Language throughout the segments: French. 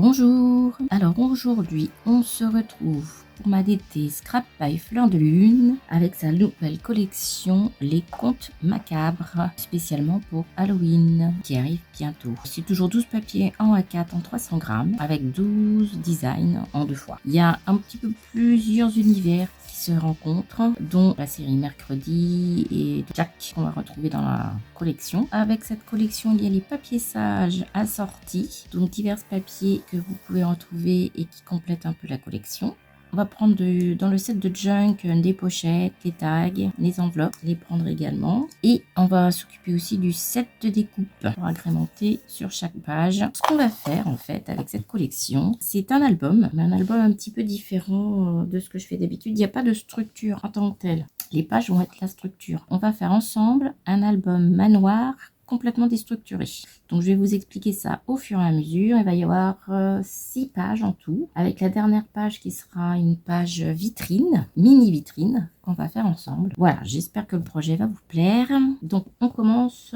Bonjour. Alors aujourd'hui, on se retrouve pour ma DT Scrap by Fleur de Lune avec sa nouvelle collection Les Contes Macabres, spécialement pour Halloween qui arrive bientôt. C'est toujours 12 papiers en A4 en 300 grammes avec 12 designs en 2 fois. Il y a un petit peu plusieurs univers qui se rencontrent, dont la série Mercredi et Jack qu'on va retrouver dans la collection. Avec cette collection, il y a les papiers sages assortis, donc divers papiers que vous pouvez retrouver et qui complètent un peu la collection. On va prendre dans le set de Junk des pochettes, les tags, les enveloppes, les prendre également. Et on va s'occuper aussi du set de découpe pour agrémenter sur chaque page. Ce qu'on va faire en fait avec cette collection, c'est un album, mais un album un petit peu différent de ce que je fais d'habitude. Il n'y a pas de structure en tant que telle. Les pages vont être la structure. On va faire ensemble un album manoir complètement déstructuré. Donc je vais vous expliquer ça au fur et à mesure. Il va y avoir 6 pages en tout, avec la dernière page qui sera une page vitrine, mini vitrine, qu'on va faire ensemble. Voilà, j'espère que le projet va vous plaire. Donc on commence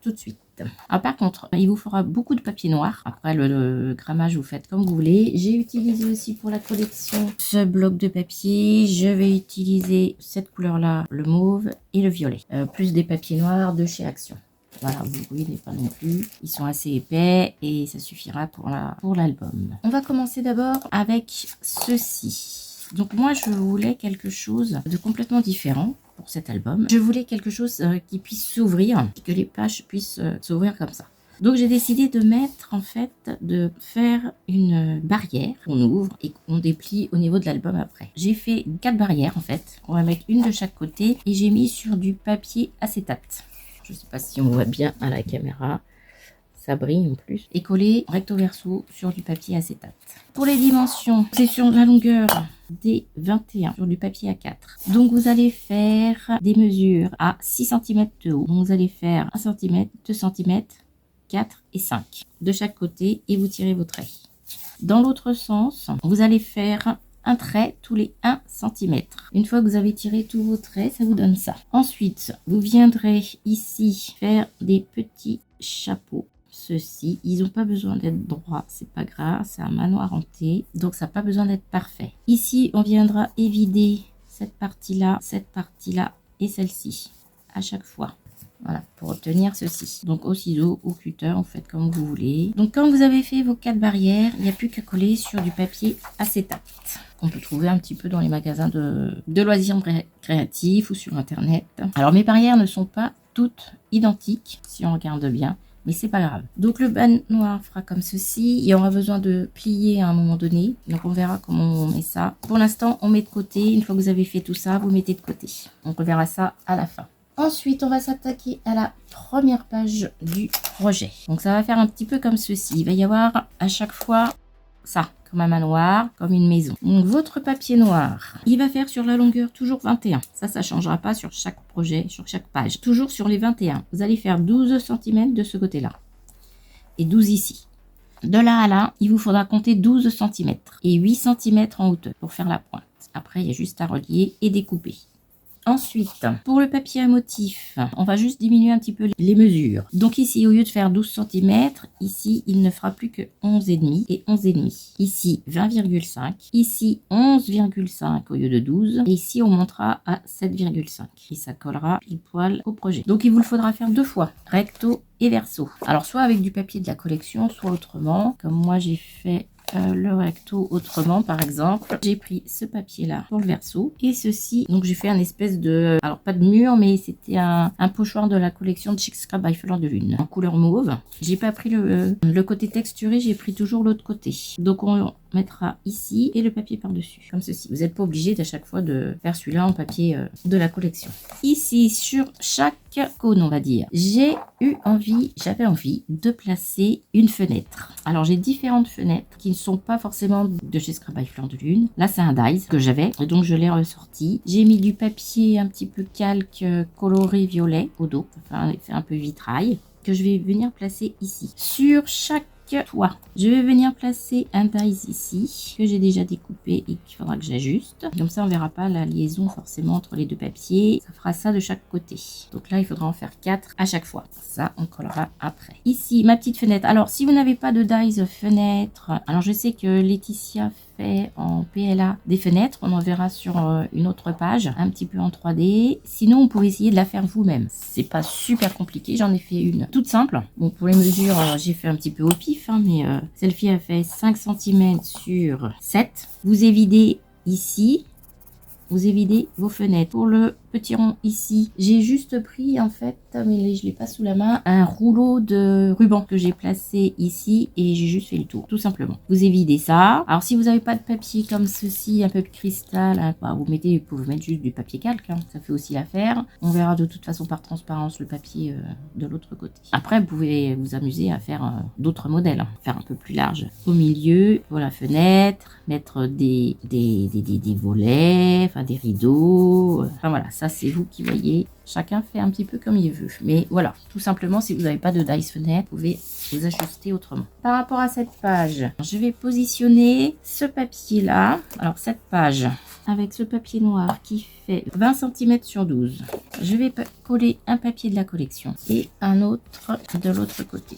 tout de suite. Alors par contre, il vous faudra beaucoup de papier noir. Après le grammage, vous faites comme vous voulez. J'ai utilisé aussi pour la collection ce bloc de papier. Je vais utiliser cette couleur-là, le mauve et le violet. Plus des papiers noirs de chez Action. Voilà, vous voyez pas non plus. Ils sont assez épais et ça suffira pour l'album. On va commencer d'abord avec ceci. Donc moi, je voulais quelque chose de complètement différent pour cet album. Je voulais quelque chose qui puisse s'ouvrir, que les pages puissent s'ouvrir comme ça. Donc j'ai décidé de faire une barrière qu'on ouvre et qu'on déplie au niveau de l'album après. J'ai fait 4 barrières en fait. On va mettre une de chaque côté et j'ai mis sur du papier acétate. Je ne sais pas si on voit bien à la caméra. Ça brille en plus. Et collé recto verso sur du papier acétate. Pour les dimensions, c'est sur la longueur des 21 sur du papier A4. Donc vous allez faire des mesures à 6 cm de haut. Donc vous allez faire 1 cm, 2 cm, 4 et 5 de chaque côté et vous tirez vos traits. Dans l'autre sens, vous allez faire un trait tous les 1 cm. Une fois que vous avez tiré tous vos traits, ça vous donne ça. Ensuite, vous viendrez ici faire des petits chapeaux. Ceux-ci, ils n'ont pas besoin d'être droits, c'est pas grave, c'est un manoir hanté, donc ça n'a pas besoin d'être parfait. Ici, on viendra évider cette partie-là et celle-ci à chaque fois. Voilà, pour obtenir ceci. Donc au ciseau, au cutter, vous faites comme vous voulez. Donc quand vous avez fait vos 4 barrières, il n'y a plus qu'à coller sur du papier acétate. On peut trouver un petit peu dans les magasins de loisirs créatifs ou sur internet. Alors mes barrières ne sont pas toutes identiques, si on regarde bien. Mais c'est pas grave. Donc le bas noir fera comme ceci. Il y aura besoin de plier à un moment donné. Donc on verra comment on met ça. Pour l'instant, on met de côté. Une fois que vous avez fait tout ça, vous mettez de côté. Donc on verra ça à la fin. Ensuite, on va s'attaquer à la première page du projet. Donc ça va faire un petit peu comme ceci. Il va y avoir à chaque fois ça, comme un manoir, comme une maison. Donc votre papier noir, il va faire sur la longueur toujours 21. Ça ne changera pas sur chaque projet, sur chaque page. Toujours sur les 21. Vous allez faire 12 cm de ce côté-là. Et 12 ici. De là à là, il vous faudra compter 12 cm. Et 8 cm en hauteur pour faire la pointe. Après, il y a juste à relier et découper. Ensuite, pour le papier à motif, on va juste diminuer un petit peu les mesures. Donc ici, au lieu de faire 12 cm, ici, il ne fera plus que 11,5 et 11,5. Ici, 20,5. Ici, 11,5 au lieu de 12. Et ici, on montera à 7,5. Et ça collera pile poil au projet. Donc, il vous le faudra faire 2 fois, recto et verso. Alors, soit avec du papier de la collection, soit autrement. Comme moi, j'ai fait le recto autrement. Par exemple, j'ai pris ce papier là pour le verso et ceci, donc j'ai fait un espèce de, alors pas de mur, mais c'était un pochoir de la collection de chez Scrap by Fleur de Lune en couleur mauve. J'ai pas pris le côté texturé, j'ai pris toujours l'autre côté. Donc on mettra ici et le papier par dessus comme ceci. Vous n'êtes pas obligé à chaque fois de faire celui-là en papier de la collection. Ici sur chaque cône, on va dire, j'avais envie de placer une fenêtre. Alors j'ai différentes fenêtres qui ne sont pas forcément de chez Scrap by Fleur de Lune. Là c'est un dies que j'avais et donc je l'ai ressorti. J'ai mis du papier un petit peu calque coloré violet au dos, enfin un effet un peu vitrail, que je vais venir placer ici. Sur chaque toit. Je vais venir placer un dies ici, que j'ai déjà découpé et qu'il faudra que j'ajuste. Comme ça, on verra pas la liaison forcément entre les deux papiers. Ça fera ça de chaque côté. Donc là, il faudra en faire 4 à chaque fois. Ça, on collera après. Ici, ma petite fenêtre. Alors, si vous n'avez pas de dies fenêtre, alors je sais que Laetitia fait en PLA des fenêtres. On en verra sur une autre page, un petit peu en 3D. Sinon, vous pouvez essayer de la faire vous-même. C'est pas super compliqué. J'en ai fait une toute simple. Bon, pour les mesures, j'ai fait un petit peu au pif, hein, mais celle-ci a fait 5 cm sur 7. Vous évidez ici. Vous évidez vos fenêtres. Pour le petit rond ici, j'ai juste pris en fait, mais je l'ai pas sous la main, un rouleau de ruban que j'ai placé ici et j'ai juste fait le tour, tout simplement. Vous évidez ça. Alors si vous n'avez pas de papier comme ceci, un peu de cristal, hein, bah, vous pouvez mettre juste du papier calque, hein, ça fait aussi l'affaire. On verra de toute façon par transparence le papier de l'autre côté. Après, vous pouvez vous amuser à faire d'autres modèles, hein, faire un peu plus large. Au milieu, pour la fenêtre, mettre des volets, enfin des rideaux, enfin voilà, ça c'est vous qui voyez. Chacun fait un petit peu comme il veut. Mais voilà, tout simplement, si vous n'avez pas de dies fenêtre, vous pouvez vous ajuster autrement. Par rapport à cette page, je vais positionner ce papier-là. Alors, cette page, avec ce papier noir qui fait 20 cm sur 12, je vais coller un papier de la collection et un autre de l'autre côté.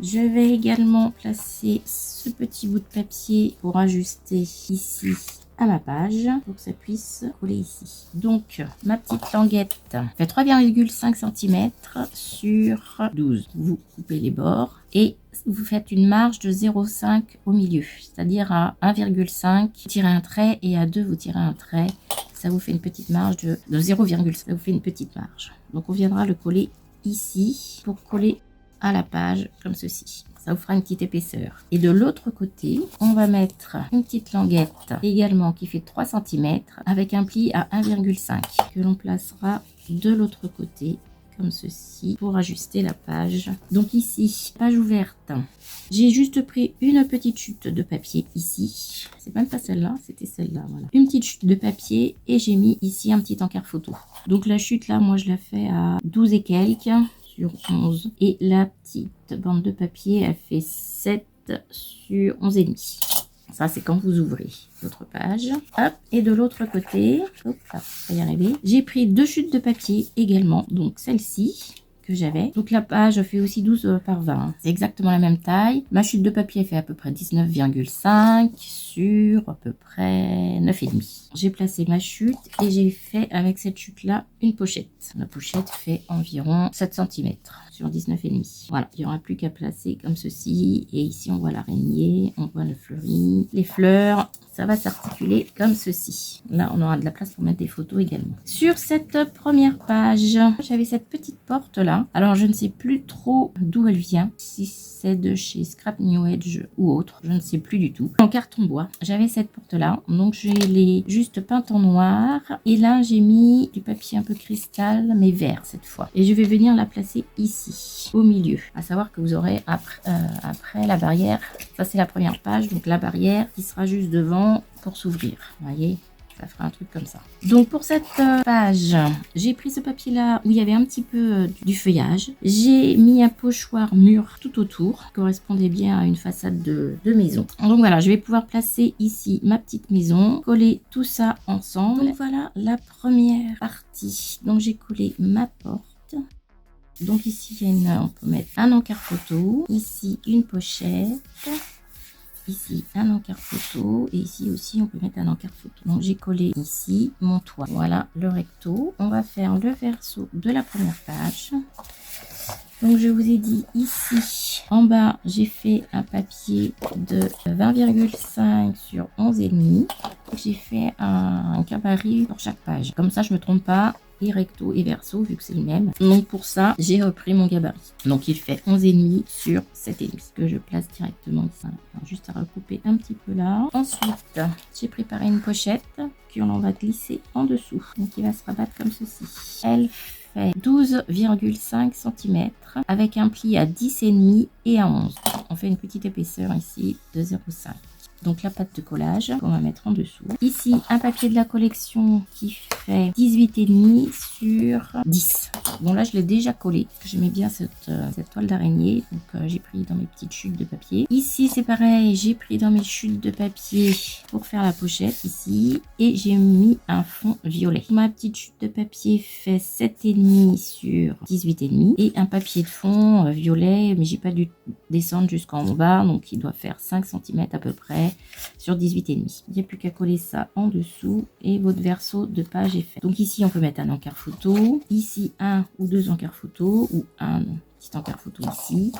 Je vais également placer ce petit bout de papier pour ajuster ici à ma page pour que ça puisse coller ici. Donc ma petite languette fait 3,5 cm sur 12. Vous coupez les bords et vous faites une marge de 0,5 au milieu, c'est-à-dire à 1,5 vous tirez un trait et à 2 vous tirez un trait. Ça vous fait une petite marge de 0,5. Ça vous fait une petite marge. Donc on viendra le coller ici pour coller à la page comme ceci. Ça vous fera une petite épaisseur. Et de l'autre côté, on va mettre une petite languette également qui fait 3 cm avec un pli à 1,5 que l'on placera de l'autre côté comme ceci pour ajuster la page. Donc ici, page ouverte. J'ai juste pris une petite chute de papier ici. C'est même pas celle-là, c'était celle-là. Voilà. Une petite chute de papier et j'ai mis ici un petit encart photo. Donc la chute là, moi je la fais à 12 et quelques. Sur 11 et la petite bande de papier elle fait 7 sur 11 et demi. Ça c'est quand vous ouvrez l'autre page. Hop, et de l'autre côté, hop, ça va y arriver. J'ai pris 2 chutes de papier également, donc celle-ci que j'avais. Donc la page fait aussi 12 par 20. C'est exactement la même taille. Ma chute de papier fait à peu près 19,5 sur à peu près 9,5. J'ai placé ma chute et j'ai fait avec cette chute là une pochette. La pochette fait environ 7 cm sur 19,5. Voilà, il n'y aura plus qu'à placer comme ceci. Et ici on voit l'araignée, on voit le fleuri, les fleurs. Ça va s'articuler comme ceci. Là, on aura de la place pour mettre des photos également. Sur cette première page, j'avais cette petite porte là. Alors, je ne sais plus trop d'où elle vient. Si c'est de chez Scrap New Edge ou autre, je ne sais plus du tout. En carton bois, j'avais cette porte là. Donc, je l'ai juste peinte en noir. Et là, j'ai mis du papier un peu cristal, mais vert cette fois. Et je vais venir la placer ici, au milieu. À savoir que vous aurez après la barrière. Ça, c'est la première page. Donc, la barrière qui sera juste devant pour s'ouvrir. Vous voyez, ça fera un truc comme ça. Donc pour cette page, j'ai pris ce papier là où il y avait un petit peu du feuillage. J'ai mis un pochoir mûr tout autour, qui correspondait bien à une façade de maison. Donc voilà, je vais pouvoir placer ici ma petite maison, coller tout ça ensemble. Donc voilà la première partie. Donc j'ai collé ma porte. Donc ici il y a on peut mettre un encart photo, ici une pochette. Ici un encart photo et ici aussi on peut mettre un encart photo. Donc j'ai collé ici mon toit. Voilà le recto. On va faire le verso de la première page. Donc je vous ai dit ici en bas j'ai fait un papier de 20,5 sur 11,5. J'ai fait un gabarit pour chaque page. Comme ça je me trompe pas. Et recto et verso vu que c'est le même. Donc pour ça j'ai repris mon gabarit. Donc il fait 11,5 sur 7,5 que je place directement ici. Alors, juste à recouper un petit peu là. Ensuite j'ai préparé une pochette qu'on va glisser en dessous. Donc il va se rabattre comme ceci. Elle fait 12,5 cm avec un pli à 10,5 et à 11. On fait une petite épaisseur ici de 0,5. Donc la pâte de collage qu'on va mettre en dessous. Ici, un papier de la collection qui fait 18,5 sur 10. Bon là, je l'ai déjà collé, parce que j'aimais bien cette toile d'araignée. Donc j'ai pris dans mes petites chutes de papier. Ici, c'est pareil, j'ai pris dans mes chutes de papier pour faire la pochette ici. Et j'ai mis un fond violet. Ma petite chute de papier fait 7,5 sur 18,5. Et un papier de fond violet, mais j'ai pas dû descendre jusqu'en bas. Donc il doit faire 5 cm à peu près sur 18,5. Il n'y a plus qu'à coller ça en dessous et votre verso de page est fait. Donc ici, on peut mettre un encart photo. Ici, un ou deux encarts photo ou un petit encart photo ici.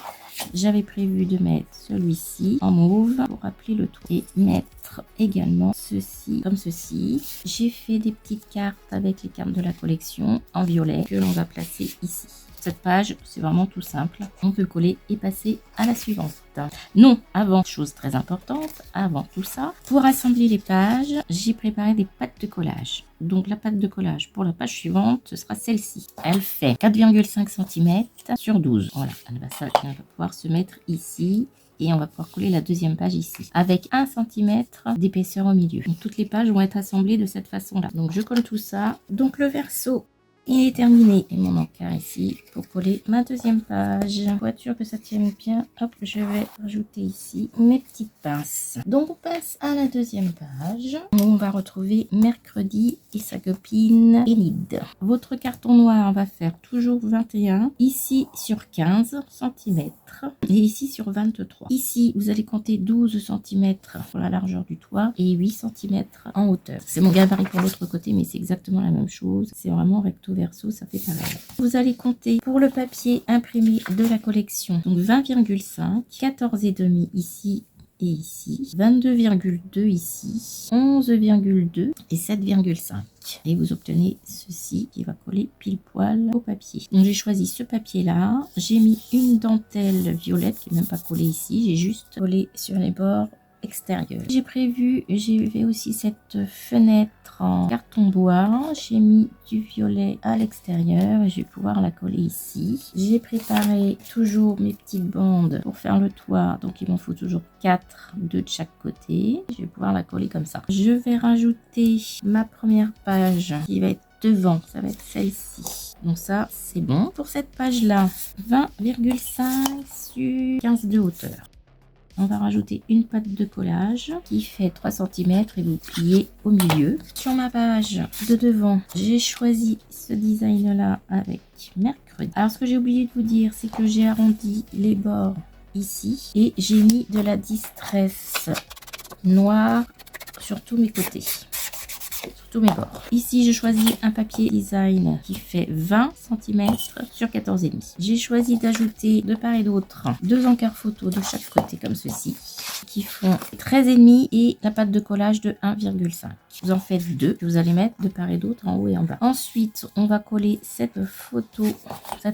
J'avais prévu de mettre celui-ci en mauve pour rappeler le tout et mettre également ceci comme ceci. J'ai fait des petites cartes avec les cartes de la collection en violet que l'on va placer ici. Cette page, c'est vraiment tout simple. On peut coller et passer à la suivante. Non, avant, chose très importante, avant tout ça, pour assembler les pages, j'ai préparé des pâtes de collage. Donc la pâte de collage pour la page suivante, ce sera celle-ci. Elle fait 4,5 cm sur 12. Voilà, elle va pouvoir se mettre ici. Et on va pouvoir coller la deuxième page ici. Avec 1 cm d'épaisseur au milieu. Donc toutes les pages vont être assemblées de cette façon-là. Donc je colle tout ça. Donc le verso, il est terminé. Et mon encart ici pour coller ma deuxième page. Pour être sûr que ça tienne bien, hop, je vais rajouter ici mes petites pinces. Donc on passe à la deuxième page. Où on va retrouver Mercredi et sa copine Enid. Votre carton noir va faire toujours 21. Ici sur 15 cm. Et ici sur 23. Ici, vous allez compter 12 cm pour la largeur du toit et 8 cm en hauteur. C'est mon gabarit pour l'autre côté, mais c'est exactement la même chose. C'est vraiment recto verso, ça fait pareil. Vous allez compter pour le papier imprimé de la collection. Donc 20,5, 14,5 ici et ici, 22,2 ici, 11,2 et 7,5. Et vous obtenez ceci qui va coller pile poil au papier. Donc j'ai choisi ce papier là, j'ai mis une dentelle violette qui n'est même pas collée ici, j'ai juste collé sur les bords extérieurs. J'ai fait aussi cette fenêtre en carton bois, j'ai mis du violet à l'extérieur et je vais pouvoir la coller ici. J'ai préparé toujours mes petites bandes pour faire le toit, donc il m'en faut toujours 4, 2 de chaque côté. Je vais pouvoir la coller comme ça. Je vais rajouter ma première page qui va être devant, ça va être celle-ci. Donc ça, c'est bon. Pour cette page-là, 20,5 sur 15 de hauteur. On va rajouter une pâte de collage qui fait 3 cm et vous pliez au milieu. Sur ma page de devant, j'ai choisi ce design-là avec Mercredi. Alors, ce que j'ai oublié de vous dire, c'est que j'ai arrondi les bords ici et j'ai mis de la distress noire sur tous mes côtés. Tous mes bords. Ici, je choisis un papier design qui fait 20 cm sur 14,5. J'ai choisi d'ajouter de part et d'autre 2 encarts photo de chaque côté comme ceci qui font 13,5 et la pâte de collage de 1,5. Vous en faites 2 que vous allez mettre de part et d'autre en haut et en bas. Ensuite, on va coller cette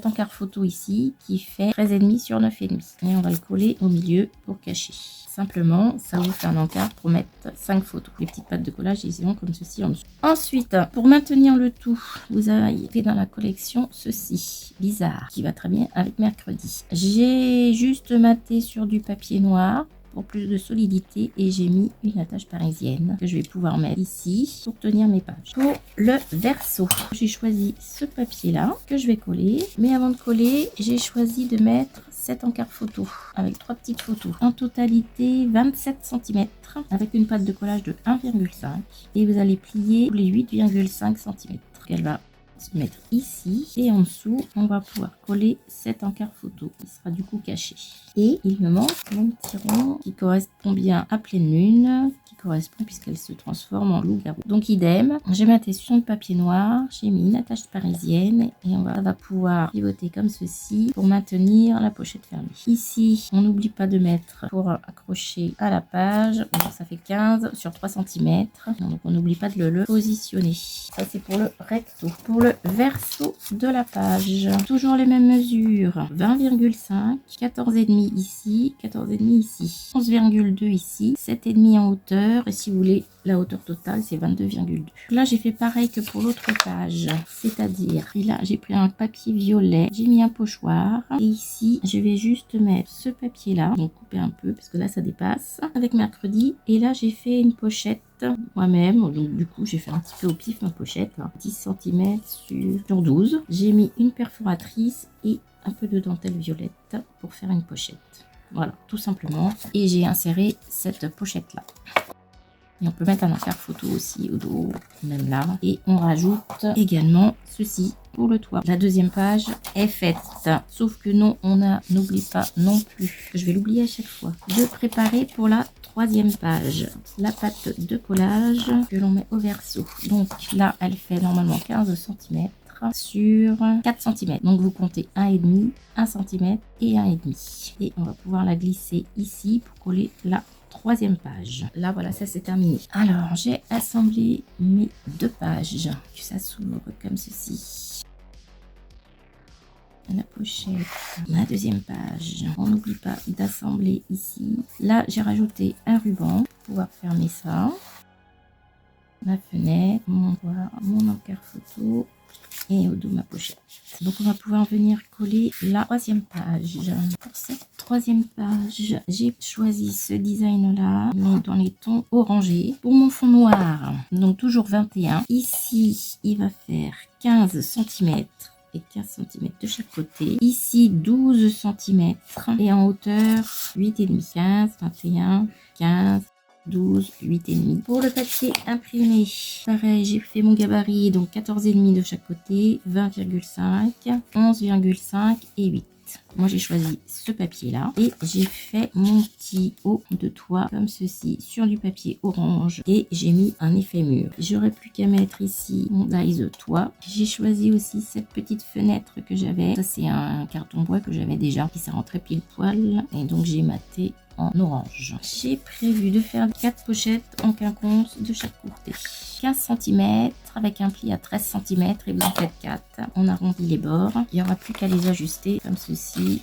encart photo ici qui fait 13,5 sur 9,5 et on va le coller au milieu pour cacher. Simplement, ça vous fait un encart pour mettre 5 photos. Les petites pattes de collage, ils iront comme ceci en dessous. Ensuite, pour maintenir le tout, vous avez dans la collection ceci, bizarre, qui va très bien avec Mercredi. J'ai juste maté sur du papier noir pour plus de solidité et j'ai mis une attache parisienne que je vais pouvoir mettre ici pour tenir mes pages. Pour le verso, j'ai choisi ce papier là que je vais coller, mais avant de coller, j'ai choisi de mettre 7 encarts photo avec 3 petites photos. En totalité 27 cm avec une pâte de collage de 1,5 et vous allez plier les 8,5 cm qu'elle va se mettre ici et en dessous on va pouvoir coller cet encart photo qui sera du coup caché. Et il me manque mon petit rond qui correspond bien à pleine lune, qui correspond puisqu'elle se transforme en loup-garou. Donc idem, j'ai maté sur le papier noir, j'ai mis une attache parisienne et ça va pouvoir pivoter comme ceci pour maintenir la pochette fermée. Ici, on n'oublie pas de mettre pour accrocher à la page, donc ça fait 15 sur 3 cm, donc on n'oublie pas de le positionner. Ça c'est pour le recto. Pour le le verso de la page. Toujours les mêmes mesures. 20,5, 14,5 ici, 14,5 ici, 11,2 ici, 7,5 en hauteur. Et si vous voulez, la hauteur totale, c'est 22,2. Là, j'ai fait pareil que pour l'autre page. C'est-à-dire, là, j'ai pris un papier violet, j'ai mis un pochoir. Et ici, je vais juste mettre ce papier-là. Donc, couper un peu, parce que là, ça dépasse. Avec mercredi. Et là, j'ai fait une pochette moi-même. Donc, du coup, j'ai fait un petit peu au pif ma pochette. Là. 10 cm sur 12. J'ai mis une perforatrice et un peu de dentelle violette pour faire une pochette. Voilà, tout simplement. Et j'ai inséré cette pochette-là. Et on peut mettre un encart photo aussi au dos, même là. Et on rajoute également ceci pour le toit. La deuxième page est faite. Sauf que non, n'oublie pas non plus, je vais l'oublier à chaque fois, de préparer pour la troisième page la pâte de collage que l'on met au verso. Donc là, elle fait normalement 15 cm sur 4 cm. Donc vous comptez 1,5, 1 cm et 1,5. Et on va pouvoir la glisser ici pour coller la troisième page. Là, voilà, ça c'est terminé. Alors, j'ai assemblé mes deux pages. Ça s'ouvre comme ceci. La pochette, ma deuxième page. On n'oublie pas d'assembler ici. Là, j'ai rajouté un ruban pour pouvoir fermer ça. Ma fenêtre, mon encart photo et au dos ma pochette. Donc on va pouvoir venir coller la troisième page. Pour cette troisième page, j'ai choisi ce design là, mais dans les tons orangés. Pour mon fond noir, donc toujours 21. Ici, il va faire 15 cm et 15 cm de chaque côté. Ici, 12 cm et en hauteur 8,5, 15, 21, 15, 12, 8,5. Pour le papier imprimé, pareil, j'ai fait mon gabarit, donc 14,5 de chaque côté, 20,5, 11,5 et 8. Moi, j'ai choisi ce papier-là et j'ai fait mon petit haut de toit comme ceci sur du papier orange et j'ai mis un effet mur. J'aurais plus qu'à mettre ici mon dies de toit. J'ai choisi aussi cette petite fenêtre que j'avais. Ça, c'est un carton bois que j'avais déjà et ça rentrait pile poil. Et donc, j'ai maté en orange. J'ai prévu de faire 4 pochettes en quinconce de chaque côté. 15 cm avec un pli à 13 cm et vous en faites 4. On arrondit les bords. Il n'y aura plus qu'à les ajuster comme ceci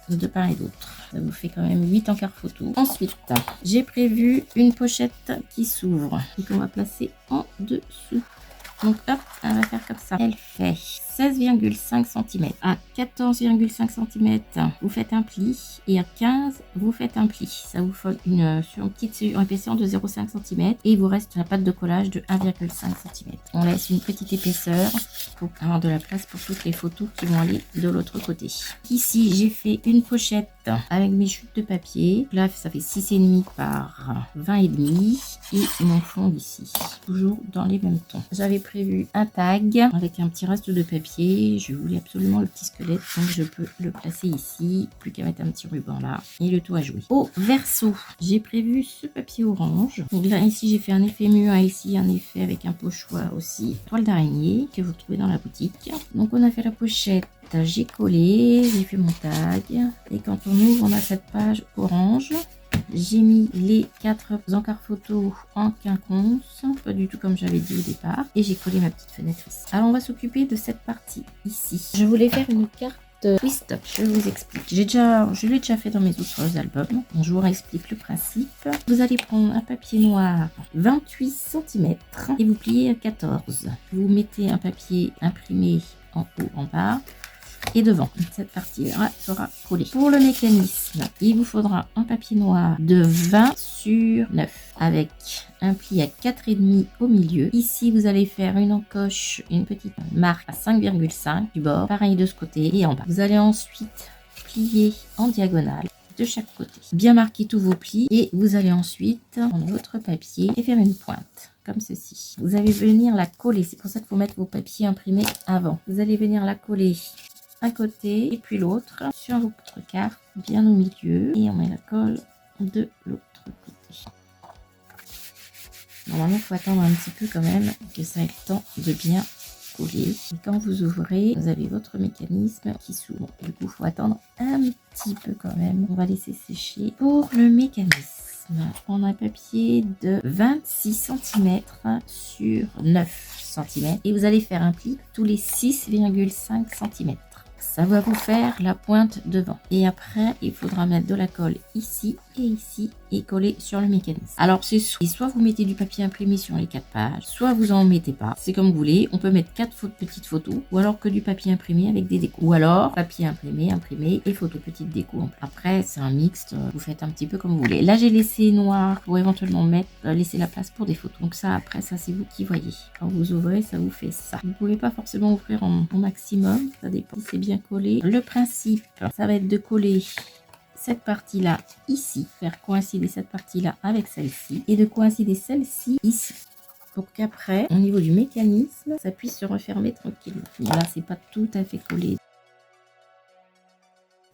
de part et d'autre. Ça vous fait quand même 8 encarts photo. Ensuite, j'ai prévu une pochette qui s'ouvre et qu'on va placer en dessous. Donc hop, elle va faire comme ça. Elle fait 16,5 cm. À 14,5 cm, vous faites un pli. Et à 15, vous faites un pli. Ça vous fait sur une petite épaisseur de 0,5 cm. Et il vous reste la pâte de collage de 1,5 cm. On laisse une petite épaisseur pour avoir de la place pour toutes les photos qui vont aller de l'autre côté. Ici, j'ai fait une pochette avec mes chutes de papier. Là, ça fait 6,5 par 20,5. Et mon fond ici. Toujours dans les mêmes tons. J'avais prévu un tag avec un petit reste de papier. Je voulais absolument le petit squelette, donc je peux le placer ici. Plus qu'à mettre un petit ruban là et le tout à jouer. Au verso, j'ai prévu ce papier orange. Donc là, ici, j'ai fait un effet mur et ici un effet avec un pochoir aussi. Toile d'araignée que vous trouvez dans la boutique. Donc on a fait la pochette. J'ai collé, j'ai fait mon tag. Et quand on ouvre, on a cette page orange. J'ai mis les 4 encarts photos en quinconce, pas du tout comme j'avais dit au départ. Et j'ai collé ma petite fenêtre ici. Alors on va s'occuper de cette partie ici. Je voulais faire une carte twist, je vous explique. Je l'ai déjà fait dans mes autres albums. Je vous réexplique le principe. Vous allez prendre un papier noir 28 cm et vous pliez à 14. Vous mettez un papier imprimé en haut, en bas. Et devant, cette partie-là sera collée. Pour le mécanisme, il vous faudra un papier noir de 20 sur 9 avec un pli à 4,5 au milieu. Ici, vous allez faire une encoche, une petite marque à 5,5 du bord. Pareil de ce côté et en bas. Vous allez ensuite plier en diagonale de chaque côté. Bien marquer tous vos plis et vous allez ensuite prendre votre papier et faire une pointe. Comme ceci. Vous allez venir la coller. C'est pour ça qu'il faut mettre vos papiers imprimés avant. Vous allez venir la coller un côté et puis l'autre sur votre carte bien au milieu et on met la colle de l'autre côté. Normalement, il faut attendre un petit peu quand même que ça ait le temps de bien coller. Et quand vous ouvrez, vous avez votre mécanisme qui s'ouvre. Du coup, il faut attendre un petit peu quand même. On va laisser sécher pour le mécanisme. On va prendre un papier de 26 cm sur 9 cm et vous allez faire un pli tous les 6,5 cm. Ça va vous faire la pointe devant. Et après, il faudra mettre de la colle ici et coller sur le mécanisme. Alors, c'est soit vous mettez du papier imprimé sur les 4 pages, soit vous en mettez pas. C'est comme vous voulez. On peut mettre 4 petites photos ou alors que du papier imprimé avec des décos. Ou alors, papier imprimé et photos petites déco. Après, c'est un mixte. Vous faites un petit peu comme vous voulez. Là, j'ai laissé noir pour éventuellement laisser la place pour des photos. Donc ça, après, ça, c'est vous qui voyez. Quand vous ouvrez, ça vous fait ça. Vous pouvez pas forcément ouvrir au maximum. Ça dépend si c'est bien collé. Le principe, ça va être de coller cette partie-là ici, faire coïncider cette partie-là avec celle-ci et de coïncider celle-ci ici pour qu'après, au niveau du mécanisme, ça puisse se refermer tranquillement. Voilà, c'est pas tout à fait collé.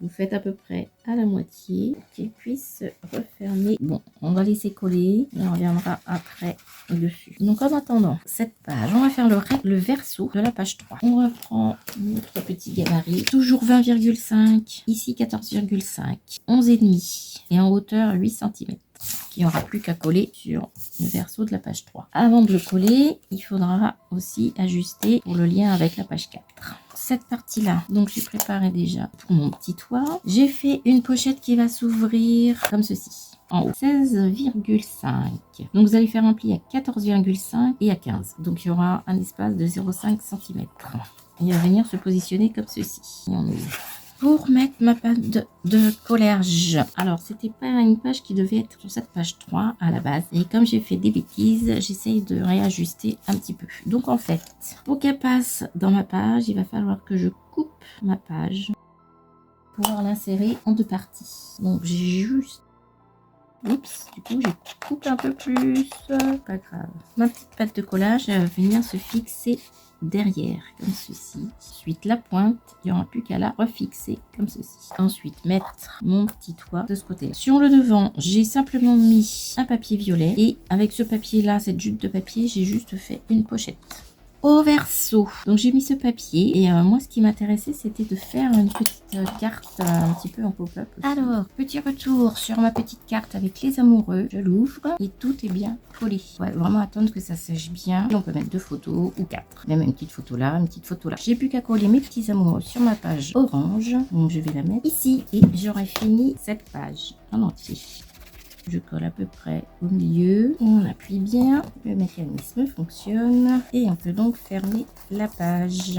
Vous faites à peu près à la moitié pour qu'il puisse se refermer. Bon, on va laisser coller et on reviendra après dessus. Donc en attendant cette page, on va faire le verso de la page 3. On reprend notre petit gabarit, toujours 20,5, ici 14,5, 11,5 et en hauteur 8 cm. Qui n'aura plus qu'à coller sur le verso de la page 3. Avant de le coller, il faudra aussi ajuster pour le lien avec la page 4. Cette partie-là, donc j'ai préparé déjà pour mon petit toit. J'ai fait une pochette qui va s'ouvrir comme ceci. En haut, 16,5. Donc vous allez faire un pli à 14,5 et à 15. Donc il y aura un espace de 0,5 cm. Il va venir se positionner comme ceci. Et on ouvre. Pour mettre ma page de collage. Alors, c'était pas une page qui devait être sur cette page 3 à la base. Et comme j'ai fait des bêtises, j'essaye de réajuster un petit peu. Donc, en fait, pour qu'elle passe dans ma page, il va falloir que je coupe ma page pour pouvoir l'insérer en 2 parties. Donc, j'ai juste... Oups, du coup, je coupe un peu plus. Pas grave. Ma petite pâte de collage, elle va venir se fixer derrière comme ceci. Ensuite la pointe, il n'y aura plus qu'à la refixer comme ceci. Ensuite mettre mon petit toit de ce côté. Sur le devant, j'ai simplement mis un papier violet et avec ce papier là, cette jute de papier, j'ai juste fait une pochette. Au verso, donc j'ai mis ce papier et moi ce qui m'intéressait c'était de faire une petite carte un petit peu en pop-up. Alors, petit retour sur ma petite carte avec les amoureux, je l'ouvre et tout est bien collé. Ouais, vraiment attendre que ça sèche bien. Et on peut mettre 2 photos ou 4, même une petite photo là, une petite photo là. J'ai plus qu'à coller mes petits amoureux sur ma page orange, donc je vais la mettre ici et j'aurai fini cette page en entier. Je colle à peu près au milieu, on appuie bien, le mécanisme fonctionne et on peut donc fermer la page.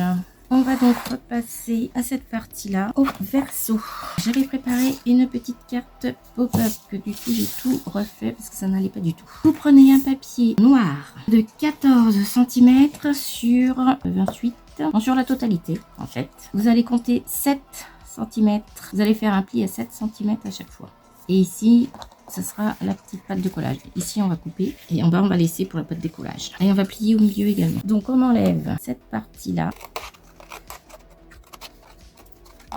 On va donc repasser à cette partie-là au verso. J'avais préparé une petite carte pop-up que du coup j'ai tout refait parce que ça n'allait pas du tout. Vous prenez un papier noir de 14 cm sur 28, non, sur la totalité en fait. Vous allez compter 7 cm, vous allez faire un pli à 7 cm à chaque fois. Et ici, ce sera la petite pâte de collage. Ici, on va couper et en bas, on va laisser pour la pâte de collage. Et on va plier au milieu également. Donc, on enlève cette partie-là.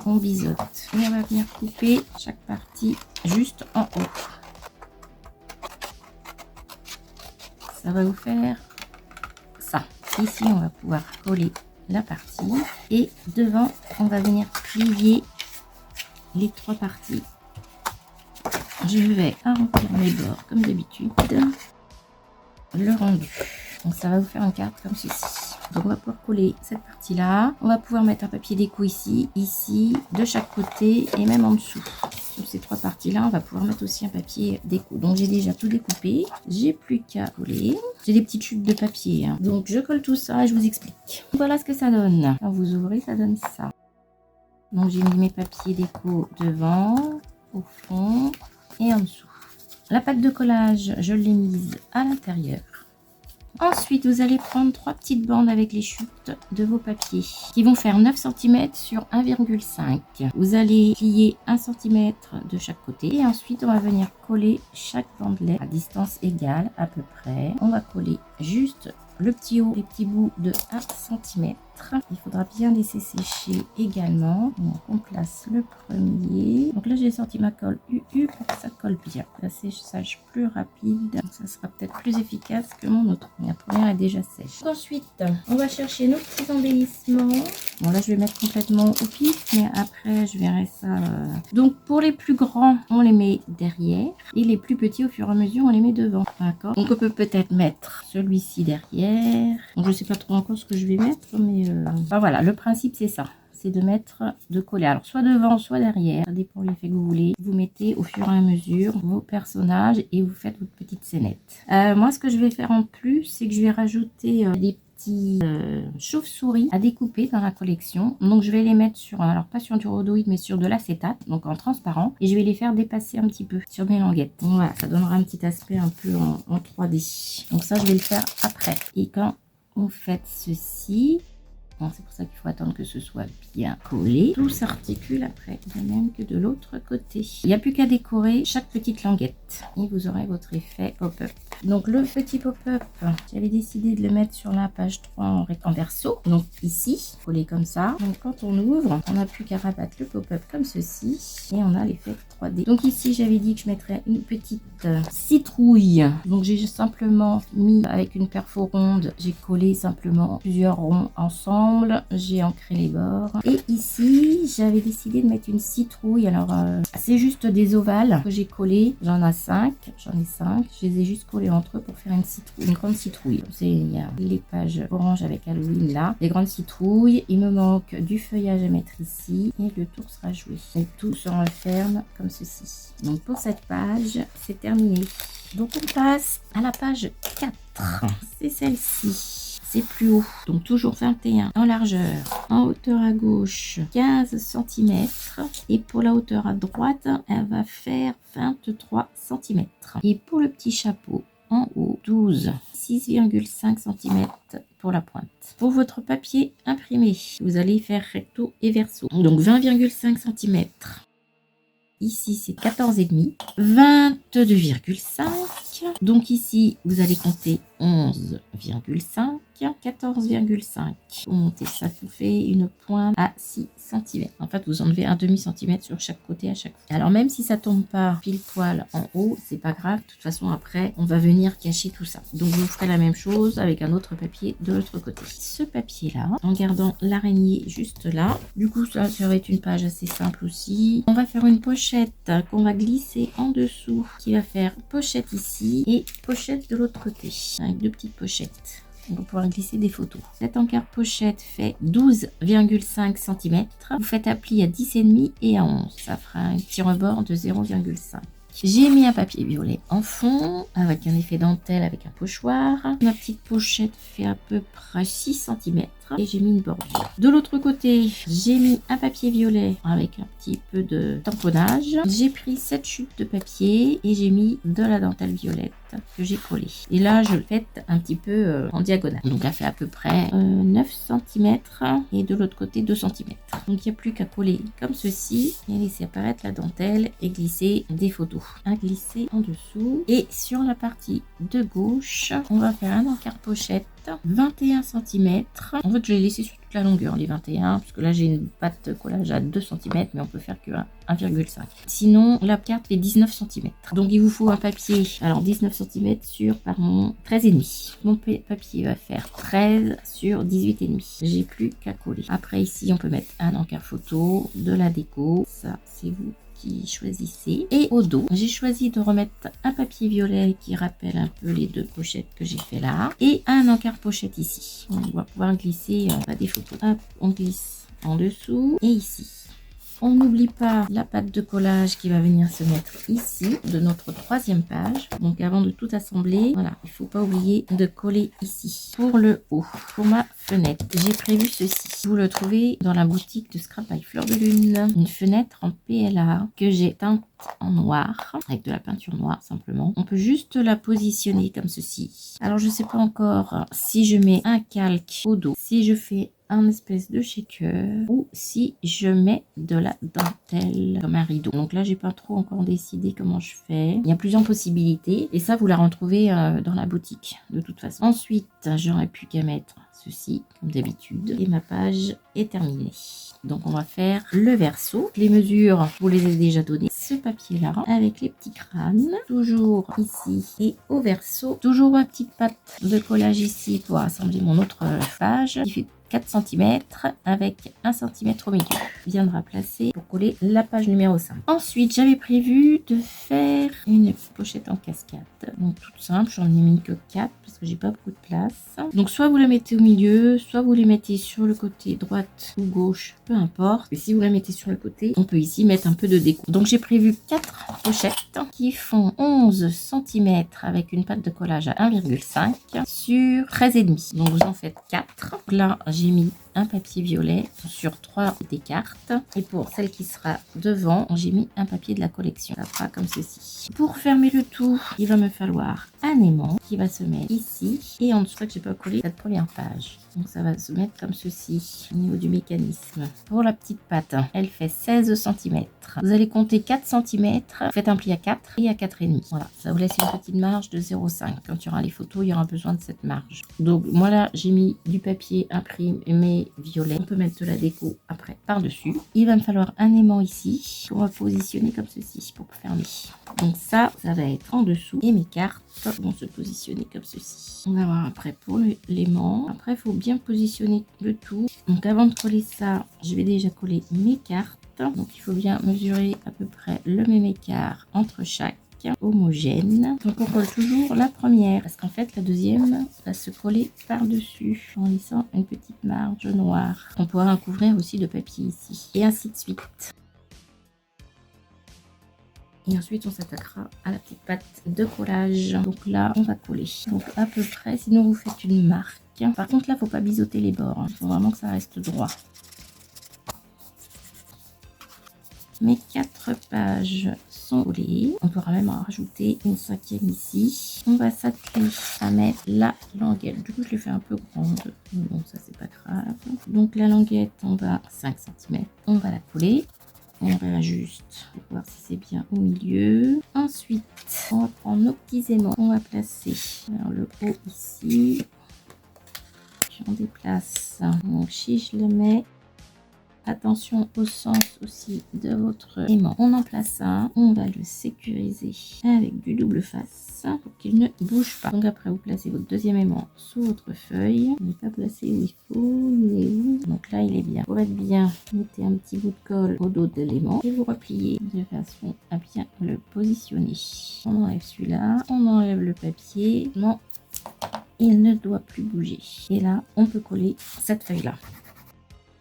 On biseaute. Et on va venir couper chaque partie juste en haut. Ça va vous faire ça. Ici, on va pouvoir coller la partie. Et devant, on va venir plier les 3 parties. Je vais arrondir mes bords comme d'habitude, le rendu. Donc ça va vous faire une carte comme ceci. Donc on va pouvoir coller cette partie là. On va pouvoir mettre un papier déco ici, de chaque côté et même en dessous. Sur ces 3 parties là, on va pouvoir mettre aussi un papier déco. Donc j'ai déjà tout découpé. J'ai plus qu'à coller. J'ai des petites chutes de papier. Hein. Donc je colle tout ça et je vous explique. Voilà ce que ça donne. Quand vous ouvrez, ça donne ça. Donc j'ai mis mes papiers déco devant, au fond et en dessous. La pâte de collage, je l'ai mise à l'intérieur. Ensuite, vous allez prendre 3 petites bandes avec les chutes de vos papiers qui vont faire 9 cm sur 1,5. Vous allez plier 1 cm de chaque côté et ensuite on va venir coller chaque bandelet à distance égale à peu près. On va coller juste le petit haut, les petits bouts de 1 cm mettre. Il faudra bien laisser sécher également. Donc on place le premier. Donc là j'ai sorti ma colle UU pour que ça colle bien. La séchage plus rapide. Donc, ça sera peut-être plus efficace que mon autre. Mais la première est déjà sèche. Ensuite on va chercher nos petits embellissements. Bon là je vais mettre complètement au pif, mais après je verrai ça. Donc pour les plus grands on les met derrière et les plus petits au fur et à mesure on les met devant. D'accord. Donc on peut peut-être mettre celui-ci derrière. Donc je sais pas trop encore ce que je vais mettre, mais enfin, voilà, le principe c'est ça. C'est de mettre, de coller. Alors soit devant, soit derrière. Ça dépend de l'effet que vous voulez. Vous mettez au fur et à mesure vos personnages et vous faites votre petite scénette. Moi ce que je vais faire en plus, c'est que je vais rajouter des chauves-souris à découper dans la collection. Donc je vais les mettre sur, alors pas sur du rhodoïde mais sur de l'acétate, donc en transparent, et je vais les faire dépasser un petit peu sur mes languettes. Donc voilà, ça donnera un petit aspect un peu en 3D. Donc ça je vais le faire après. Et quand vous faites ceci, bon, c'est pour ça qu'il faut attendre que ce soit bien collé. Tout s'articule après, de même que de l'autre côté. Il n'y a plus qu'à décorer chaque petite languette et vous aurez votre effet pop-up. Donc le petit pop-up, j'avais décidé de le mettre sur la page 3 en verso. Donc ici, collé comme ça. Donc quand on ouvre, on n'a plus qu'à rabattre le pop-up comme ceci et on a l'effet 3D. Donc ici, j'avais dit que je mettrais une petite citrouille. Donc j'ai simplement mis avec une perfo ronde, j'ai collé simplement plusieurs ronds ensemble. J'ai ancré les bords. Et ici, j'avais décidé de mettre une citrouille. Alors c'est juste des ovales que j'ai collés. J'en ai 5. Je les ai juste collés entre eux pour faire une grande citrouille. Il y a les pages orange avec Halloween là. Les grandes citrouilles. Il me manque du feuillage à mettre ici. Et le tour sera joué. Et tout se referme comme ceci. Donc pour cette page, c'est terminé. Donc on passe à la page 4. C'est celle-ci. C'est plus haut, donc toujours 21 en largeur, en hauteur à gauche 15 cm et pour la hauteur à droite elle va faire 23 cm. Et pour le petit chapeau en haut 12, 6,5 cm pour la pointe. Pour votre papier imprimé, vous allez faire recto et verso, donc 20,5 cm. Ici, c'est 14,5, 22,5. Donc ici, vous allez compter 11,5, 14,5. Vous montez ça, vous fait une pointe à 6 cm. En fait, vous enlevez un demi-centimètre sur chaque côté à chaque fois. Alors même si ça tombe pas pile poil en haut, c'est pas grave. De toute façon, après, on va venir cacher tout ça. Donc vous ferez la même chose avec un autre papier de l'autre côté. Ce papier-là, en gardant l'araignée juste là. Du coup, ça va être une page assez simple aussi. On va faire une pochette qu'on va glisser en dessous, qui va faire pochette ici et pochette de l'autre côté, avec deux petites pochettes. On va pouvoir glisser des photos. Cette encart pochette fait 12,5 cm. Vous faites un pli à 10,5 et à 11. Ça fera un petit rebord de 0,5. J'ai mis un papier violet en fond avec un effet dentelle avec un pochoir. Ma petite pochette fait à peu près 6 cm et j'ai mis une bordure. De l'autre côté, j'ai mis un papier violet avec un petit peu de tamponnage. J'ai pris 7 chutes de papier et j'ai mis de la dentelle violette que j'ai collée. Et là, je le fais un petit peu en diagonale. Donc, elle fait à peu près 9 cm et de l'autre côté 2 cm. Donc, il n'y a plus qu'à coller comme ceci et laisser apparaître la dentelle et glisser des photos. À glisser en dessous. Et sur la partie de gauche, on va faire un encart pochette 21 cm. En fait, je l'ai laissé sur toute la longueur, les 21, parce que là, j'ai une pâte collage à 2 cm, mais on peut faire que 1,5. Sinon, la carte fait 19 cm. Donc, il vous faut un papier, alors 19 cm sur, pardon, 13,5. Mon papier va faire 13 sur 18,5. J'ai plus qu'à coller. Après, ici, on peut mettre un encart photo, de la déco. Ça, c'est vous qui choisissez. Et au dos, j'ai choisi de remettre un papier violet qui rappelle un peu les deux pochettes que j'ai fait là et un encart pochette ici. On va pouvoir glisser des photos. Hop, on glisse en dessous et ici. On n'oublie pas la pâte de collage qui va venir se mettre ici de notre troisième page. Donc avant de tout assembler, voilà, il ne faut pas oublier de coller ici. Pour le haut, pour ma fenêtre, j'ai prévu ceci. Vous le trouvez dans la boutique de Scrap by Fleur de Lune. Une fenêtre en PLA que j'ai teinte en noir, avec de la peinture noire simplement. On peut juste la positionner comme ceci. Alors je ne sais pas encore si je mets un calque au dos, si je fais un espèce de shaker ou si je mets de la dentelle comme un rideau. Donc là, j'ai pas trop encore décidé comment je fais. Il y a plusieurs possibilités et ça, vous la retrouvez dans la boutique de toute façon. Ensuite, j'aurais pu qu'à mettre ceci comme d'habitude et ma page est terminée. Donc on va faire le verso. Les mesures, je vous les ai déjà données. Ce papier là avec les petits crânes, toujours ici et au verso. Toujours ma petite patte de collage ici pour assembler mon autre page qui fait 4 cm avec 1 cm au milieu. Viendra placer pour coller la page numéro 5. Ensuite, j'avais prévu de faire une pochette en cascade. Donc toute simple, j'en ai mis que 4 parce que j'ai pas beaucoup de place. Donc soit vous la mettez au milieu, soit vous les mettez sur le côté droite ou gauche, peu importe. Et si vous la mettez sur le côté, on peut ici mettre un peu de déco. Donc j'ai prévu 4 pochettes qui font 11 cm avec une pâte de collage à 1,5 sur 13,5. Donc vous en faites 4. Donc là, j'ai mis un papier violet sur 3 des cartes et pour celle qui sera devant j'ai mis un papier de la collection. Ça fera comme ceci. Pour fermer le tout, il va me falloir un aimant qui va se mettre ici et en dessous que j'ai pas collé cette première page. Donc ça va se mettre comme ceci au niveau du mécanisme. Pour la petite patte, elle fait 16 cm. Vous allez compter 4 cm, faites un pli à 4 et à 4,5. Voilà, ça vous laisse une petite marge de 0,5. Quand il y aura les photos, il y aura besoin de cette marge. Donc moi là, j'ai mis du papier imprimé violet. On peut mettre de la déco après par-dessus. Il va me falloir un aimant ici qu'on va positionner comme ceci pour fermer. Donc ça va être en dessous et mes cartes vont se positionner comme ceci. On va voir après pour l'aimant. Après, il faut bien positionner le tout. Donc avant de coller ça, je vais déjà coller mes cartes. Donc il faut bien mesurer à peu près le même écart entre chaque. Homogène. Donc on colle toujours la première parce qu'en fait la deuxième va se coller par dessus en laissant une petite marge noire. On pourra couvrir aussi de papier ici et ainsi de suite. Et ensuite on s'attaquera à la petite pâte de collage. Donc là on va coller donc à peu près, sinon vous faites une marque. Par contre là faut pas biseauter les bords, il faut vraiment que ça reste droit. Mes 4 pages sont collées. On pourra même en rajouter une 5e ici. On va s'atteler à mettre la languette. Du coup, je l'ai fait un peu grande. Bon, ça, c'est pas grave. Donc, la languette, on va 5 cm. On va la coller. On réajuste pour voir si c'est bien au milieu. Ensuite, on va prendre nos petits aimants. On va placer vers le haut ici. Puis on déplace. Donc, si je le mets... Attention au sens aussi de votre aimant. On en place un, on va le sécuriser avec du double face pour qu'il ne bouge pas. Donc après vous placez votre deuxième aimant sous votre feuille. Il n'est pas placé où il faut, il est où? Donc là il est bien. Pour être bien, mettez un petit bout de colle au dos de l'aimant et vous repliez de façon à bien le positionner. On enlève celui-là, on enlève le papier. Non, il ne doit plus bouger. Et là on peut coller cette feuille là.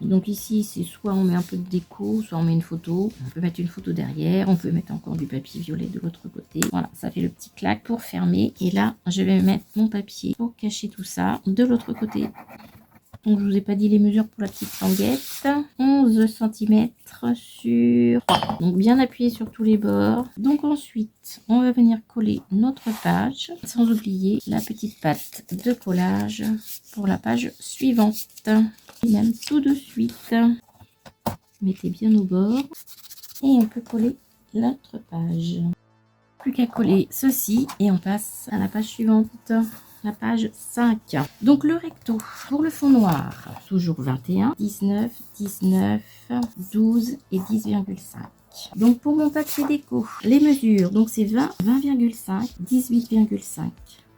Donc ici, c'est soit on met un peu de déco, soit on met une photo. On peut mettre une photo derrière, on peut mettre encore du papier violet de l'autre côté. Voilà, ça fait le petit claque pour fermer. Et là, je vais mettre mon papier pour cacher tout ça de l'autre côté. Donc je vous ai pas dit les mesures pour la petite languette. 11 cm sur 3. Donc bien appuyé sur tous les bords. Donc ensuite, on va venir coller notre page. Sans oublier la petite pâte de collage pour la page suivante. Et même tout de suite. Mettez bien au bord. Et on peut coller l'autre page. Plus qu'à coller ceci et on passe à la page suivante. La page 5. Donc le recto pour le fond noir, toujours 21, 19, 19, 12 et 10,5. Donc pour mon papier déco, les mesures, donc c'est 20, 20,5, 18,5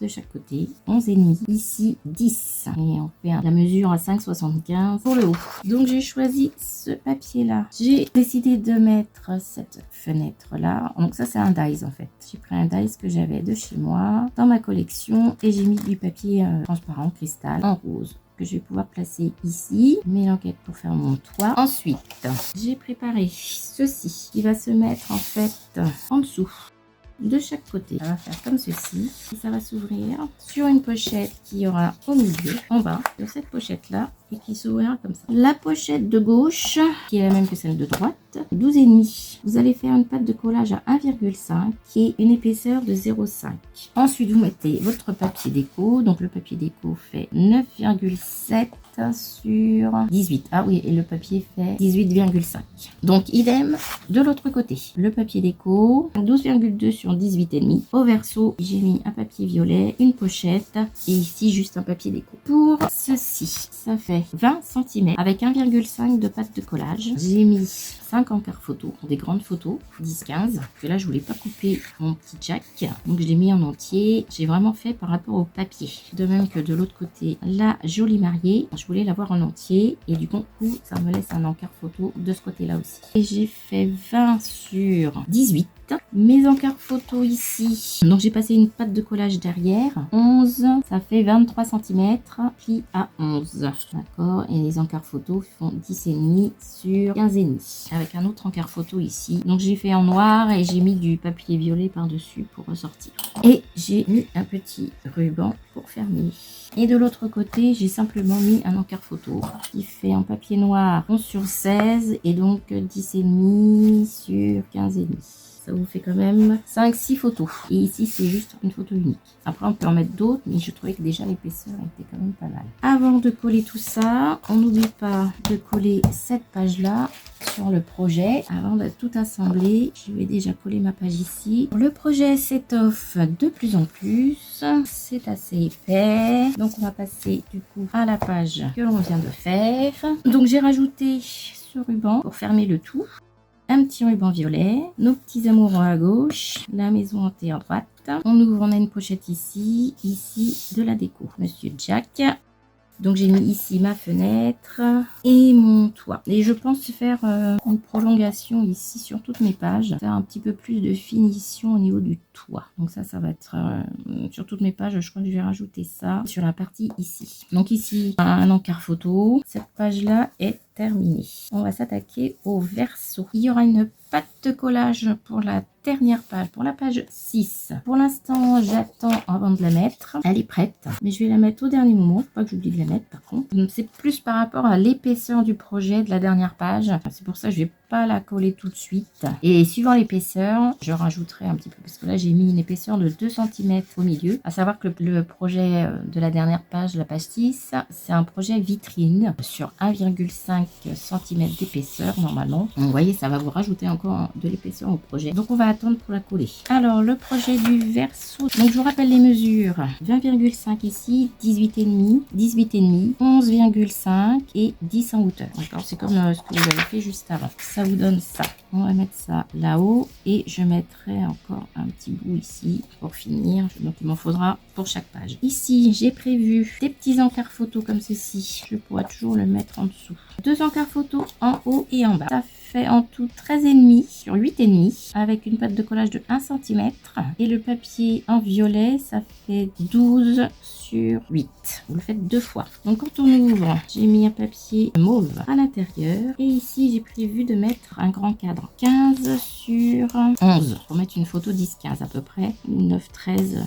de chaque côté, 11,5, ici 10. Et on fait la mesure à 5,75 pour le haut. Donc j'ai choisi ce papier là. J'ai décidé de mettre cette fenêtre là. Donc ça c'est un dies en fait. J'ai pris un dies que j'avais de chez moi dans ma collection et j'ai mis du papier transparent cristal en rose que je vais pouvoir placer ici. Mes languettes pour faire mon toit. Ensuite, j'ai préparé ceci qui va se mettre en fait en dessous. De chaque côté, ça va faire comme ceci et ça va s'ouvrir sur une pochette qui y aura au milieu, en bas de cette pochette là et qui s'ouvrira comme ça. La pochette de gauche qui est la même que celle de droite 12,5. Vous allez faire une pâte de collage à 1,5 et une épaisseur de 0,5. Ensuite, vous mettez votre papier déco. Donc, le papier déco fait 9,7 sur 18. Ah oui, et le papier fait 18,5. Donc, idem de l'autre côté. Le papier déco, 12,2 sur 18,5. Au verso, j'ai mis un papier violet, une pochette et ici, juste un papier déco. Pour ceci, ça fait 20 cm avec 1,5 de pâte de collage. J'ai mis 5 encarts photos, des grandes photos, 10-15. Que là, je voulais pas couper mon petit jack, donc je l'ai mis en entier. J'ai vraiment fait par rapport au papier. De même que de l'autre côté, la jolie mariée, je voulais l'avoir en entier et du coup, ça me laisse un encart photo de ce côté-là aussi. Et j'ai fait 20 sur 18. Mes encarts photos ici, donc j'ai passé une pâte de collage derrière, 11, ça fait 23 cm, pli à 11, d'accord, et les encarts photos font 10,5 sur 15,5, avec un autre encart photo ici, donc j'ai fait en noir et j'ai mis du papier violet par dessus pour ressortir, et j'ai mis un petit ruban pour fermer. Et de l'autre côté, j'ai simplement mis un encart photo qui fait en papier noir 11 sur 16 et donc 10,5 sur 15,5. Ça vous fait quand même 5-6 photos. Et ici, c'est juste une photo unique. Après, on peut en mettre d'autres, mais je trouvais que déjà l'épaisseur était quand même pas mal. Avant de coller tout ça, on n'oublie pas de coller cette page-là sur le projet. Avant de tout assembler, je vais déjà coller ma page ici. Le projet s'étoffe de plus en plus. C'est assez épais. Donc, on va passer du coup à la page que l'on vient de faire. Donc, j'ai rajouté ce ruban pour fermer le tout. Un petit ruban violet, nos petits amoureux à gauche, la maison hantée à droite. On ouvre, on a une pochette ici de la déco. Monsieur Jack. Donc j'ai mis ici ma fenêtre et mon toit. Et je pense faire une prolongation ici sur toutes mes pages. Faire un petit peu plus de finition au niveau du toit. Donc ça va être sur toutes mes pages. Je crois que je vais rajouter ça sur la partie ici. Donc ici, un encart photo. Cette page-là est terminée. On va s'attaquer au verso. Il y aura une pâte de collage pour la dernière page, pour la page 6. Pour l'instant, j'attends avant de la mettre. Elle est prête, mais je vais la mettre au dernier moment. Faut pas que j'oublie de la mettre par contre. C'est plus par rapport à l'épaisseur du projet de la dernière page. C'est pour ça que je vais pas la coller tout de suite. Et suivant l'épaisseur, je rajouterai un petit peu parce que là, j'ai mis une épaisseur de 2 cm au milieu. À savoir que le projet de la dernière page, la page 6, c'est un projet vitrine sur 1,5 cm d'épaisseur normalement. Donc, vous voyez, ça va vous rajouter encore de l'épaisseur au projet. Donc, on va attendre pour la coller. Alors, le projet du verso. Donc, je vous rappelle les mesures. 20,5 ici, 18,5, 18,5, 11,5 et 10 en hauteur. D'accord, c'est comme ce que vous avez fait juste avant. Ça vous donne ça. On va mettre ça là-haut et je mettrai encore un petit bout ici pour finir. Donc, il m'en faudra pour chaque page. Ici, j'ai prévu des petits encarts photos comme ceci. Je pourrais toujours le mettre en dessous. 2 encarts photos en haut et en bas. Ça fait en tout 13,5 sur 8,5 avec une pâte de collage de 1 cm. Et le papier en violet, ça fait 12 sur 8. Vous le faites 2 fois. Donc quand on ouvre, j'ai mis un papier mauve à l'intérieur. Et ici, j'ai prévu de mettre un grand cadre. 15 sur 11. Pour mettre une photo 10-15 à peu près. 9-13.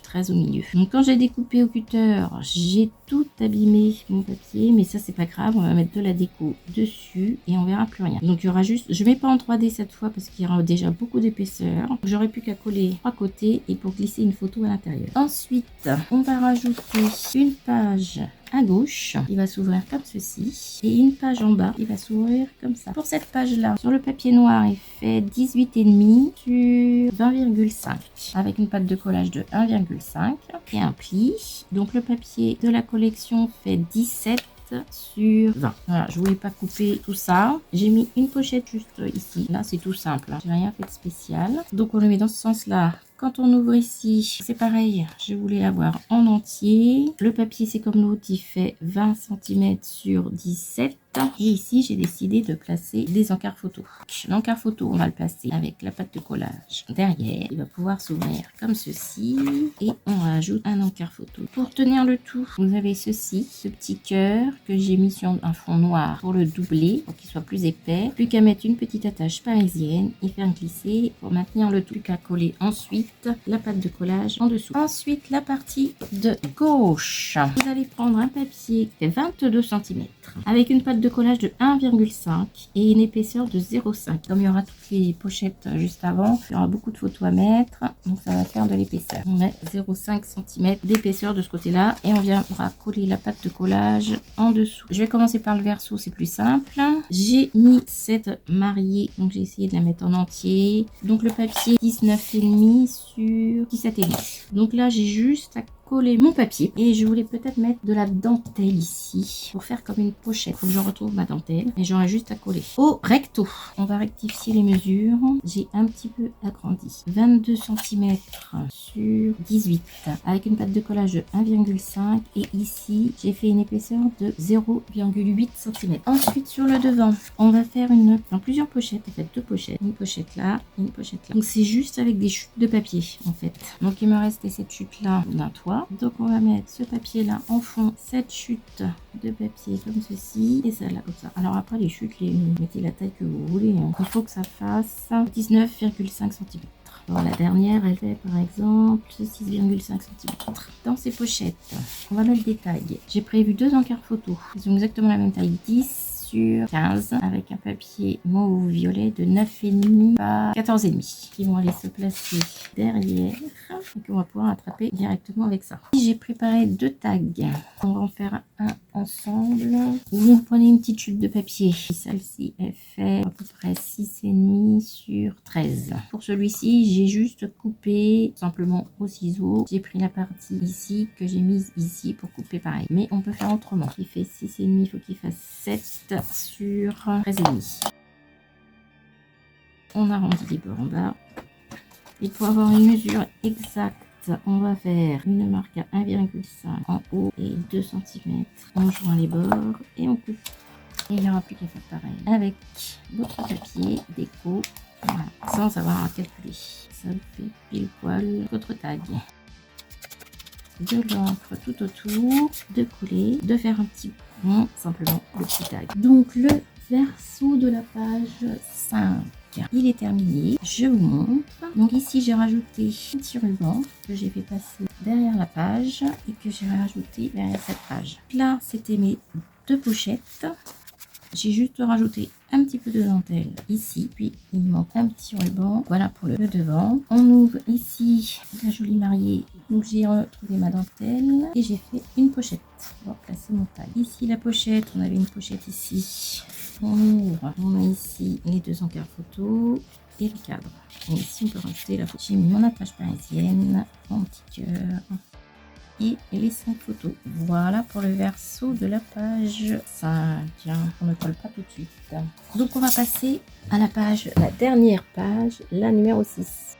13 au milieu. Donc quand j'ai découpé au cutter, j'ai tout abîmé mon papier, mais ça c'est pas grave, on va mettre de la déco dessus et on verra plus rien. Donc il y aura juste, je mets pas en 3D cette fois parce qu'il y aura déjà beaucoup d'épaisseur. J'aurais plus qu'à coller 3 côtés et pour glisser une photo à l'intérieur. Ensuite, on va rajouter une page à gauche, il va s'ouvrir comme ceci, et une page en bas, il va s'ouvrir comme ça. Pour cette page-là, sur le papier noir, il fait 18,5 sur 20,5, avec une pâte de collage de 1,5 et un pli. Donc le papier de la collection fait 17 sur 20. Voilà, je voulais pas couper tout ça. J'ai mis une pochette juste ici. Là, c'est tout simple. J'ai rien fait de spécial. Donc, on le met dans ce sens-là. Quand on ouvre ici, c'est pareil. Je voulais l'avoir en entier. Le papier, c'est comme l'autre. Il fait 20 cm sur 17. Et ici, j'ai décidé de placer des encarts photos. L'encart photo, on va le placer avec la pâte de collage derrière. Il va pouvoir s'ouvrir comme ceci. Et on rajoute un encart photo. Pour tenir le tout, vous avez ceci, ce petit cœur que j'ai mis sur un fond noir pour le doubler, pour qu'il soit plus épais. Plus qu'à mettre une petite attache parisienne et faire glisser pour maintenir le tout. Plus qu'à coller ensuite la pâte de collage en dessous. Ensuite, la partie de gauche. Vous allez prendre un papier qui fait 22 cm avec une pâte de collage de 1,5 et une épaisseur de 0,5. Comme il y aura toutes les pochettes juste avant, il y aura beaucoup de photos à mettre, donc ça va faire de l'épaisseur. On met 0,5 cm d'épaisseur de ce côté-là et on viendra coller la pâte de collage en dessous. Je vais commencer par le verso, c'est plus simple. J'ai mis cette mariée, donc j'ai essayé de la mettre en entier. Donc le papier 19,5 sur 17,5. Donc là j'ai juste à coller mon papier et je voulais peut-être mettre de la dentelle ici pour faire comme une pochette. Faut que je retrouve ma dentelle et j'aurai juste à coller au recto. On va rectifier les mesures. J'ai un petit peu agrandi, 22 cm sur 18 avec une pâte de collage de 1,5 et ici j'ai fait une épaisseur de 0,8 cm. Ensuite sur le devant on va faire plusieurs pochettes, en fait 2 pochettes, une pochette là et une pochette là. Donc c'est juste avec des chutes de papier en fait. Donc il me restait cette chute là d'un toit. Donc on va mettre ce papier là en fond, cette chute de papier comme ceci et celle-là comme ça. Alors après les chutes, mettez la taille que vous voulez, hein. Il faut que ça fasse 19,5 cm. Alors la dernière elle fait par exemple 6,5 cm. Dans ces pochettes on va mettre des tailles. J'ai prévu 2 encarts photo, ils ont exactement la même taille, 10 sur 15 avec un papier mauve violet de 9,5 par 14,5 qui vont aller se placer derrière et qu'on va pouvoir attraper directement avec ça. J'ai préparé 2 tags, on va en faire un ensemble. Vous prenez une petite chute de papier, celle-ci elle fait à peu près 6,5 sur 13. Pour celui-ci j'ai juste coupé simplement au ciseau, j'ai pris la partie ici que j'ai mise ici pour couper pareil, mais on peut faire autrement. Il fait 6,5, il faut qu'il fasse 7 sur 13,5. On arrondit les bords en bas et pour avoir une mesure exacte on va faire une marque à 1,5 en haut et 2 cm. On joint les bords et on coupe. Et il n'y aura plus qu'à faire pareil avec votre papier déco, voilà, sans avoir à calculer. Ça vous fait pile poil votre tag. De l'encre tout autour, de coller, de faire un petit rond, simplement le petit tag. Donc le verso de la page 5. Il est terminé, je vous montre. Donc ici j'ai rajouté un petit ruban que j'ai fait passer derrière la page et que j'ai rajouté derrière cette page. Là c'était mes 2 pochettes. J'ai juste rajouté un petit peu de dentelle ici, puis il manque un petit ruban. Voilà pour le devant. On ouvre ici la jolie mariée. Donc j'ai retrouvé ma dentelle et j'ai fait une pochette. On va placer mon tag. Ici la pochette, on avait une pochette ici. On ouvre, on a ici les 2 encarts photo et le cadre. Et ici on peut rajouter la photo. J'ai mis mon attache parisienne, mon petit cœur et les 5 photos. Voilà pour le verso de la page 5. On ne colle pas tout de suite. Donc on va passer à la dernière page, la numéro 6.